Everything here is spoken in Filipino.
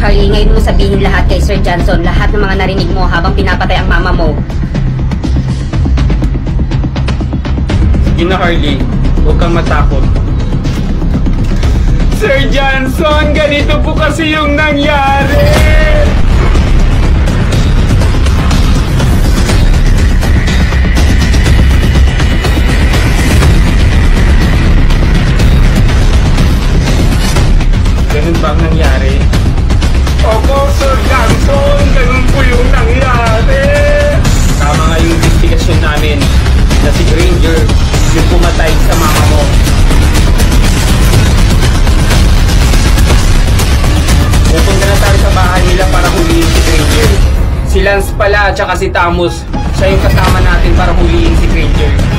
Harley, ngayon mo sabihin lahat kay Sir Johnson, lahat ng mga narinig mo habang pinapatay ang mama mo. Sige na, Harley. Huwag kang matakot. Sir Johnson, ganito po kasi yung nangyari! Ganun ba ang nangyari? Opo, Sir Johnson, ganun po yung nangyari! Tama nga yung investigasyon namin na si Granger yung pumatay sa mama mo. Pupunta na tayo sa bahay nila para huliin si Granger. Si Lance pala at saka si Tamus, siya yung kasama natin para huliin si Granger.